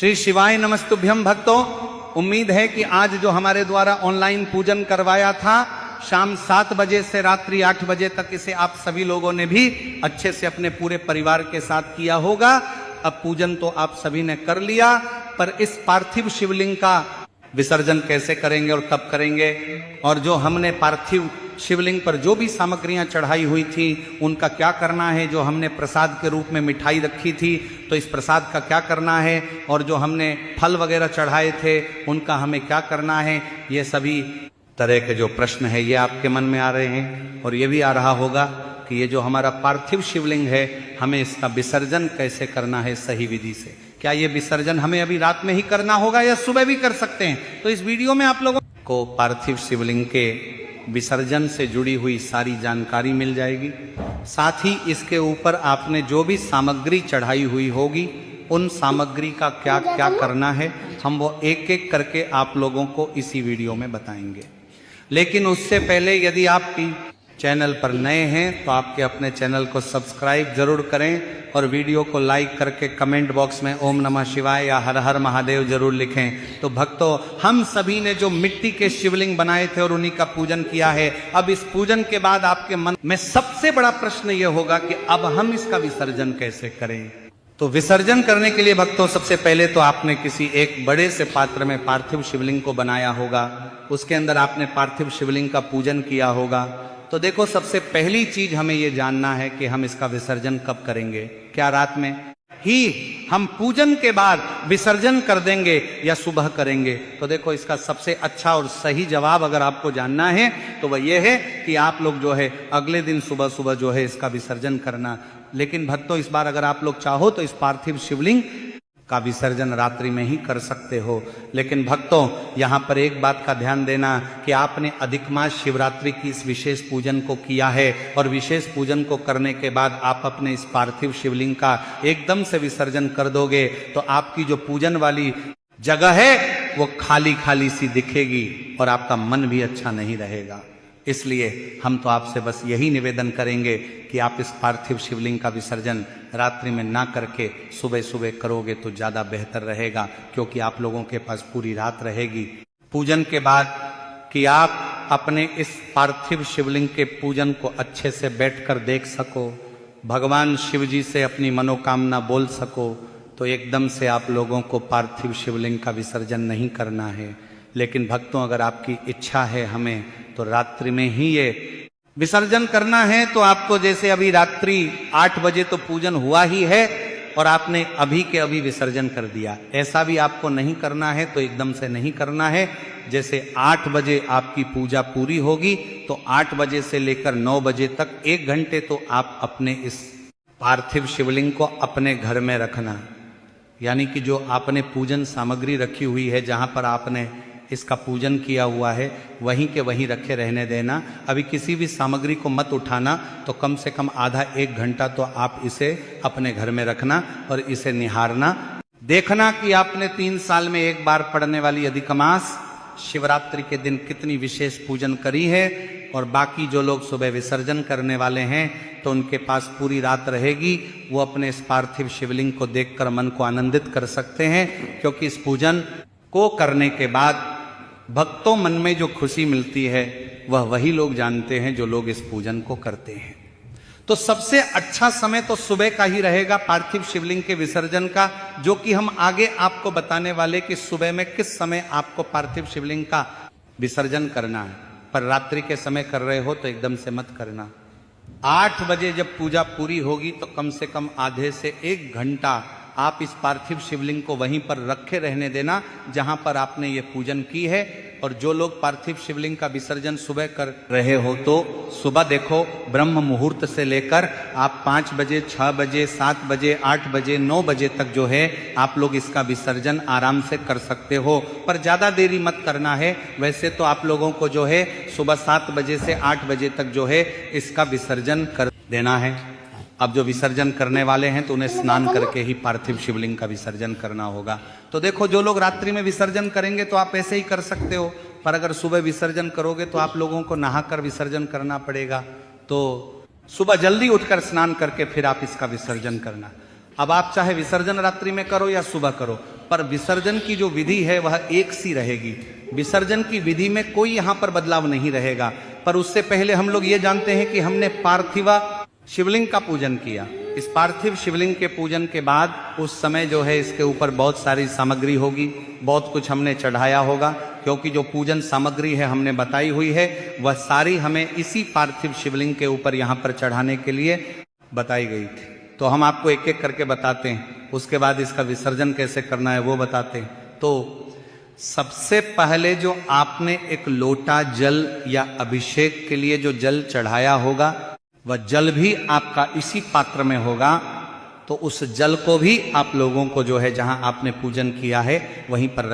श्री शिवाय नमस्तुभ्यम भक्तों, उम्मीद है कि आज जो हमारे द्वारा ऑनलाइन पूजन करवाया था शाम 7 बजे से रात्रि 8 बजे तक, इसे आप सभी लोगों ने भी अच्छे से अपने पूरे परिवार के साथ किया होगा। अब पूजन तो आप सभी ने कर लिया, पर इस पार्थिव शिवलिंग का विसर्जन कैसे करेंगे और कब करेंगे, और जो हमने पार्थिव शिवलिंग पर जो भी सामग्रियां चढ़ाई हुई थी उनका क्या करना है, जो हमने प्रसाद के रूप में मिठाई रखी थी तो इस प्रसाद का क्या करना है, और जो हमने फल वगैरह चढ़ाए थे उनका हमें क्या करना है, ये सभी तरह के जो प्रश्न है ये आपके मन में आ रहे हैं। और ये भी आ रहा होगा कि ये जो हमारा पार्थिव शिवलिंग है हमें इसका विसर्जन कैसे करना है सही विधि से। क्या ये विसर्जन हमें अभी रात में ही करना होगा या सुबह भी कर सकते हैं? तो इस वीडियो में आप लोगों को पार्थिव शिवलिंग के विसर्जन से जुड़ी हुई सारी जानकारी मिल जाएगी। साथ ही इसके ऊपर आपने जो भी सामग्री चढ़ाई हुई होगी उन सामग्री का क्या क्या करना है, हम वो एक एक करके आप लोगों को इसी वीडियो में बताएंगे। लेकिन उससे पहले यदि आप चैनल पर नए हैं तो आपके अपने चैनल को सब्सक्राइब जरूर करें और वीडियो को लाइक करके कमेंट बॉक्स में ओम नमः शिवाय या हर हर महादेव जरूर लिखें। तो भक्तों, हम सभी ने जो मिट्टी के शिवलिंग बनाए थे और उन्हीं का पूजन किया है, अब इस पूजन के बाद आपके मन में सबसे बड़ा प्रश्न ये होगा कि अब हम इसका विसर्जन कैसे करें। तो विसर्जन करने के लिए भक्तों सबसे पहले तो आपने किसी एक बड़े से पात्र में पार्थिव शिवलिंग को बनाया होगा, उसके अंदर आपने पार्थिव शिवलिंग का पूजन किया होगा। तो देखो, सबसे पहली चीज हमें यह जानना है कि हम इसका विसर्जन कब करेंगे। क्या रात में ही हम पूजन के बाद विसर्जन कर देंगे या सुबह करेंगे? तो देखो, इसका सबसे अच्छा और सही जवाब अगर आपको जानना है तो वह यह है कि आप लोग जो है अगले दिन सुबह सुबह जो है इसका विसर्जन करना। लेकिन भक्तों, इस बार अगर आप लोग चाहो तो इस पार्थिव शिवलिंग का विसर्जन रात्रि में ही कर सकते हो। लेकिन भक्तों, यहाँ पर एक बात का ध्यान देना कि आपने अधिक मास शिवरात्रि की इस विशेष पूजन को किया है और विशेष पूजन को करने के बाद आप अपने इस पार्थिव शिवलिंग का एकदम से विसर्जन कर दोगे तो आपकी जो पूजन वाली जगह है वो खाली खाली सी दिखेगी और आपका मन भी अच्छा नहीं रहेगा। इसलिए हम तो आपसे बस यही निवेदन करेंगे कि आप इस पार्थिव शिवलिंग का विसर्जन रात्रि में ना करके सुबह सुबह करोगे तो ज़्यादा बेहतर रहेगा, क्योंकि आप लोगों के पास पूरी रात रहेगी पूजन के बाद कि आप अपने इस पार्थिव शिवलिंग के पूजन को अच्छे से बैठकर देख सको, भगवान शिव जी से अपनी मनोकामना बोल सको। तो एकदम से आप लोगों को पार्थिव शिवलिंग का विसर्जन नहीं करना है। लेकिन भक्तों, अगर आपकी इच्छा है हमें तो रात्रि में ही ये विसर्जन करना है, तो आपको जैसे अभी रात्रि 8 बजे तो पूजन हुआ ही है और आपने अभी के अभी विसर्जन कर दिया, ऐसा भी आपको नहीं करना है। तो एकदम से नहीं करना है। जैसे 8 बजे आपकी पूजा पूरी होगी तो 8 बजे से लेकर 9 बजे तक 1 घंटे तो आप अपने इस पार्थिव शिवलिंग को अपने घर में रखना। यानी कि जो आपने पूजन सामग्री रखी हुई है, जहां पर आपने इसका पूजन किया हुआ है, वहीं के वहीं रखे रहने देना। अभी किसी भी सामग्री को मत उठाना। तो कम से कम आधा 1 घंटा तो आप इसे अपने घर में रखना और इसे निहारना। देखना कि आपने 3 साल में एक बार पड़ने वाली अधिकमास शिवरात्रि के दिन कितनी विशेष पूजन करी है। और बाकी जो लोग सुबह विसर्जन करने वाले हैं तो उनके पास पूरी रात रहेगी, वो अपने इस पार्थिव शिवलिंग को देखकर मन को आनंदित कर सकते हैं। क्योंकि इस पूजन को करने के बाद भक्तों मन में जो खुशी मिलती है वह वही लोग जानते हैं जो लोग इस पूजन को करते हैं। तो सबसे अच्छा समय तो सुबह का ही रहेगा पार्थिव शिवलिंग के विसर्जन का, जो कि हम आगे आपको बताने वाले कि सुबह में किस समय आपको पार्थिव शिवलिंग का विसर्जन करना है। पर रात्रि के समय कर रहे हो तो एकदम से मत करना। 8 बजे जब पूजा पूरी होगी तो कम से कम आधे से 1 घंटा आप इस पार्थिव शिवलिंग को वहीं पर रखे रहने देना जहां पर आपने ये पूजन की है। और जो लोग पार्थिव शिवलिंग का विसर्जन सुबह कर रहे हो तो सुबह देखो ब्रह्म मुहूर्त से लेकर आप 5 बजे, 6 बजे, 7 बजे, 8 बजे, 9 बजे तक जो है आप लोग इसका विसर्जन आराम से कर सकते हो। पर ज़्यादा देरी मत करना है। वैसे तो आप लोगों को जो है सुबह 7 बजे से 8 बजे तक जो है इसका विसर्जन कर देना है। अब जो विसर्जन करने वाले हैं तो उन्हें स्नान करके ही पार्थिव शिवलिंग का विसर्जन करना होगा। तो देखो, जो लोग रात्रि में विसर्जन करेंगे तो आप ऐसे ही कर सकते हो, पर अगर सुबह विसर्जन करोगे तो आप लोगों को नहाकर विसर्जन करना पड़ेगा। तो सुबह जल्दी उठकर स्नान करके फिर आप इसका विसर्जन करना। अब आप चाहे विसर्जन रात्रि में करो या सुबह करो, पर विसर्जन की जो विधि है वह एक सी रहेगी। विसर्जन की विधि में कोई यहाँ पर बदलाव नहीं रहेगा। पर उससे पहले हम लोग ये जानते हैं कि हमने पार्थिवा शिवलिंग का पूजन किया। इस पार्थिव शिवलिंग के पूजन के बाद उस समय जो है इसके ऊपर बहुत सारी सामग्री होगी, बहुत कुछ हमने चढ़ाया होगा, क्योंकि जो पूजन सामग्री है हमने बताई हुई है वह सारी हमें इसी पार्थिव शिवलिंग के ऊपर यहाँ पर चढ़ाने के लिए बताई गई थी। तो हम आपको एक एक करके बताते हैं, उसके बाद इसका विसर्जन कैसे करना है वो बताते हैं। तो सबसे पहले जो आपने एक लोटा जल या अभिषेक के लिए जो जल चढ़ाया होगा वह जल भी आपका इसी पात्र में होगा। तो उस जल को भी आप लोगों को जो है जहां आपने पूजन किया है वहीं पर रख